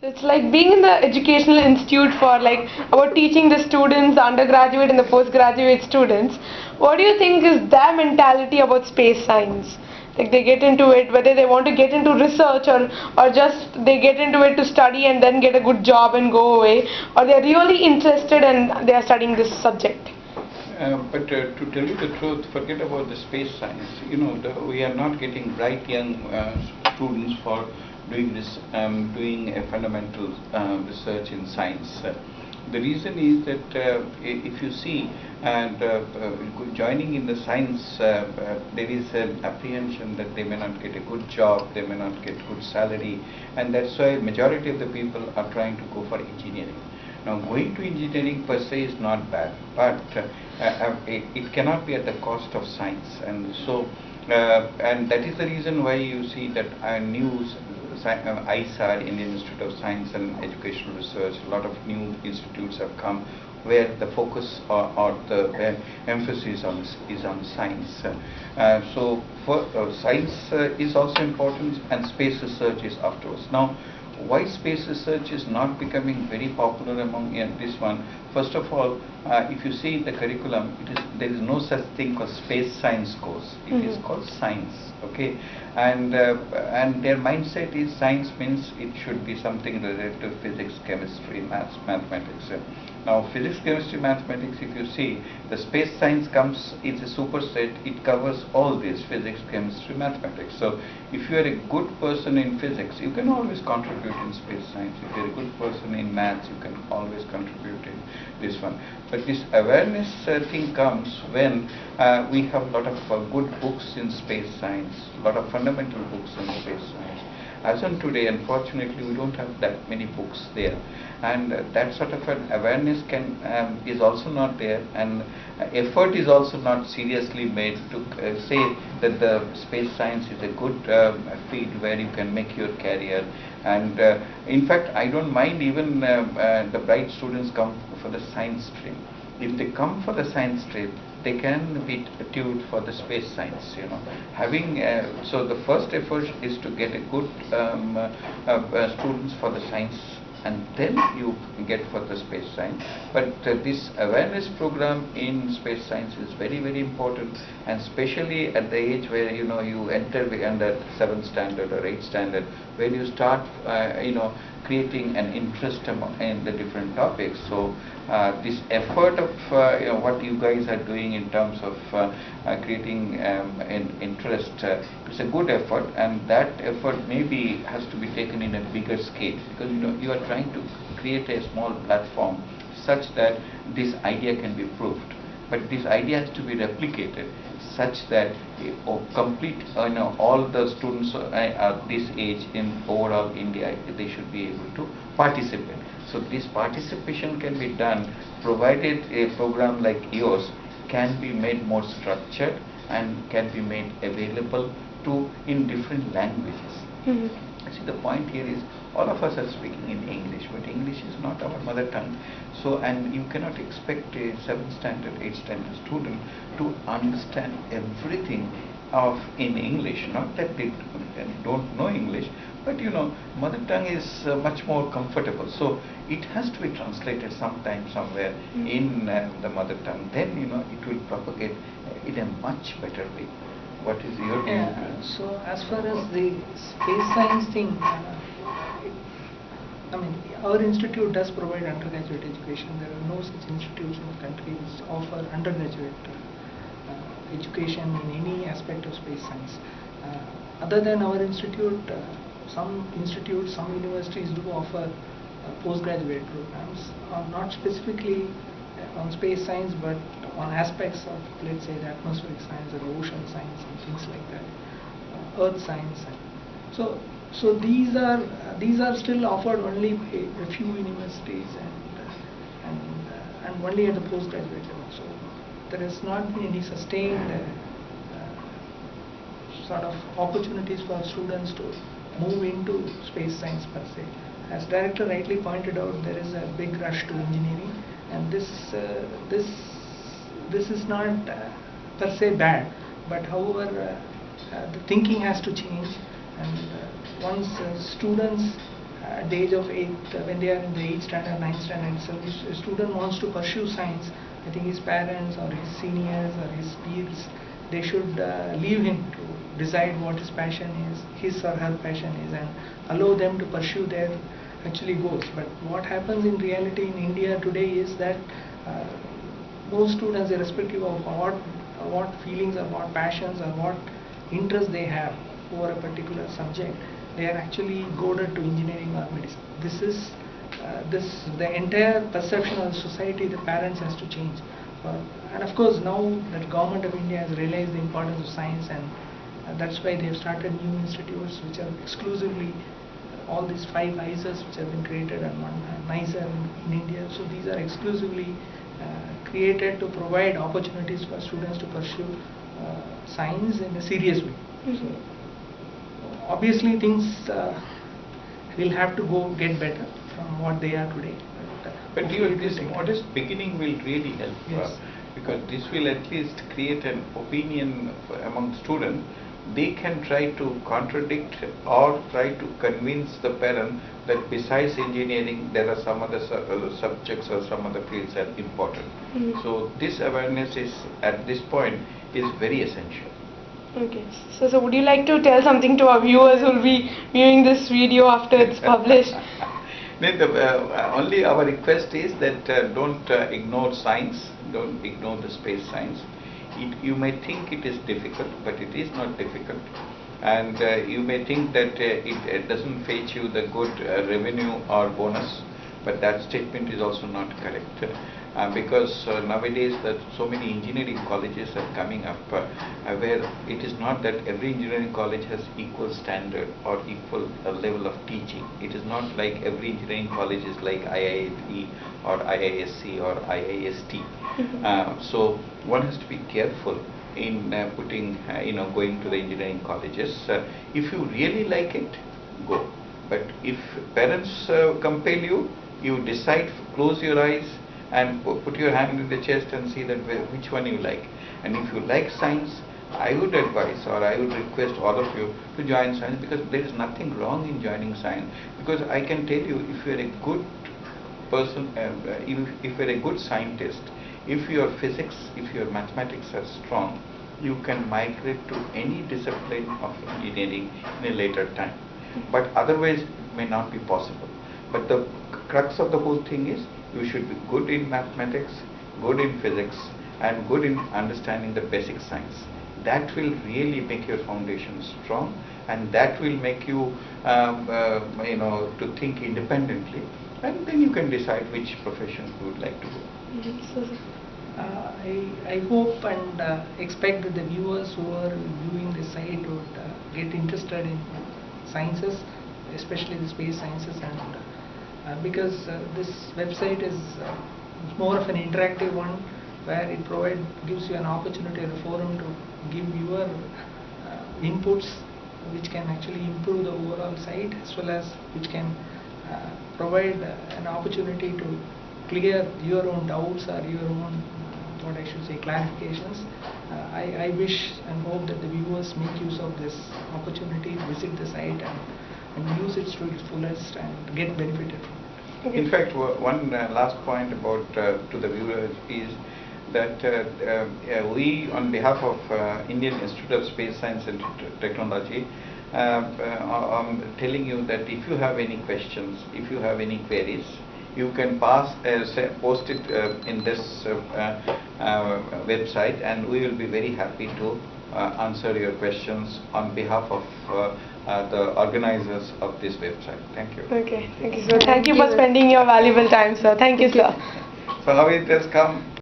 So it's like being in the educational institute for like about teaching the students, the undergraduate and the postgraduate students. What do you think is their mentality about space science? Like they get into it, whether they want to get into research or just they get into it to study and then get a good job and go away, or they're really interested and they are studying this subject. But to tell you the truth, forget about the space science. You know, we are not getting bright young students for doing this, doing a fundamental research in science. The reason is that if you see, and joining in the science, there is an apprehension that they may not get a good job, they may not get good salary, and that's why majority of the people are trying to go for engineering. Now, going to engineering per se is not bad, but it cannot be at the cost of science, and so and that is the reason why you see that IIST, Indian Institute of Science and Educational Research, a lot of new institutes have come where the focus or the emphasis is on science. So for science is also important, and space research is afterwards. Now, why space research is not becoming very popular among this one? First of all, if you see the curriculum, there is no such thing called space science course. It is called science, okay? And their mindset is science means it should be something related to physics, chemistry, mathematics. Now, physics, chemistry, mathematics, if you see, the space science comes, it's a superset, it covers all this, physics, chemistry, mathematics. So, if you are a good person in physics, you can always contribute in space science. If you are a good person in maths, you can always contribute in this one. But this awareness thing comes when we have a lot of good books in space science, a lot of fundamental books in space science. As on today, unfortunately, we don't have that many books there, and that sort of an awareness is also not there, and effort is also not seriously made to say that the space science is a good field where you can make your career. And in fact, I don't mind even the bright students come for the science stream. If they come for the science stream, they can be tuned for the space science, you know. So the first effort is to get a good students for the science, and then you get for the space science. But this awareness program in space science is very, very important, and especially at the age where you enter under 7th standard or 8th standard, when you start creating an interest in the different topics. So this effort of what you guys are doing in terms of creating an interest is a good effort, and that effort maybe has to be taken in a bigger scale, because you are trying to create a small platform such that this idea can be proved. But this idea has to be replicated such that complete, all the students at this age in overall India, they should be able to participate. So this participation can be done provided a program like yours can be made more structured and can be made available in different languages. See, the point here is all of us are speaking in English, but English is not our mother tongue. So, and you cannot expect a 7th standard, 8th standard student to understand everything in English. Not that they don't know English, but mother tongue is much more comfortable. So it has to be translated sometime, somewhere in the mother tongue. Then it will propagate in a much better way. What is your view? So as far as the space science thing, our institute does provide undergraduate education. There are no such institutes in the country which offer undergraduate education in any aspect of space science. Other than our institute, some institutes, some universities do offer postgraduate programs, not specifically on space science, but on aspects of, let's say, the atmospheric science or ocean science and things like that, earth science. So these are still offered only a few universities and only at the postgraduate level. So there has not been any sustained sort of opportunities for students to move into space science per se. As Director rightly pointed out, there is a big rush to engineering, and this is not per se bad, but however the thinking has to change, and once students at the age of 8th, when they are in the 8th standard, 9th standard, so if a student wants to pursue science, I think his parents or his seniors or his peers, they should leave him to decide what his passion is, his or her passion is, and allow them to pursue their actually goals. But what happens in reality in India today is that most students, irrespective of what feelings or what passions or what interests they have for a particular subject, they are actually goaded to engineering or medicine. This is the entire perception of the society, the parents has to change. And of course now that government of India has realized the importance of science, and that's why they have started new institutes which are exclusively all these 5 IISs which have been created and one NISR in India. So these are exclusively created to provide opportunities for students to pursue science in a serious way. So obviously things will have to get better from what they are today. But this modest beginning will really help, yes. Because this will at least create an opinion among students. They can try to contradict or try to convince the parent that besides engineering there are some other subjects or some other fields are important. So this awareness is at this point is very essential. Okay, so would you like to tell something to our viewers who will be viewing this video after it's published? Only our request is that don't ignore science, don't ignore the space science. You may think it is difficult, but it is not difficult. And you may think that it doesn't fetch you the good revenue or bonus, but that statement is also not correct. Because nowadays that so many engineering colleges are coming up where it is not that every engineering college has equal standard or equal level of teaching. It is not like every engineering college is like IIST or IISC or IIST. So one has to be careful in going to the engineering colleges. If you really like it, go. But if parents compel you, you decide, close your eyes and put your hand in the chest and see that which one you like. And if you like science, I would advise or I would request all of you to join science, because there is nothing wrong in joining science. Because I can tell you, if you are a good person, if you are a good scientist, if your physics, if your mathematics are strong, you can migrate to any discipline of engineering in a later time. But otherwise it may not be possible. But the crux of the whole thing is you should be good in mathematics, good in physics, and good in understanding the basic science. That will really make your foundation strong, and that will make you to think independently, and then you can decide which profession you would like to go. I hope and expect that the viewers who are viewing the site would get interested in sciences, especially the space sciences, and because this website is more of an interactive one, where it gives you an opportunity and a forum to give your inputs, which can actually improve the overall site, as well as which can provide an opportunity to clear your own doubts or your own what I should say clarifications. I wish and hope that the viewers make use of this opportunity, visit the site and use it to its fullest and get benefited from it. In fact, one last point about to the viewers is that we, on behalf of Indian Institute of Space Science and Technology, telling you that if you have any questions, if you have any queries, you can post it in this website, and we will be very happy to answer your questions on behalf of the organizers of this website. Thank you. Okay, thank you, sir. Thank you for spending your valuable time, sir. Thank you, sir. So how it has come.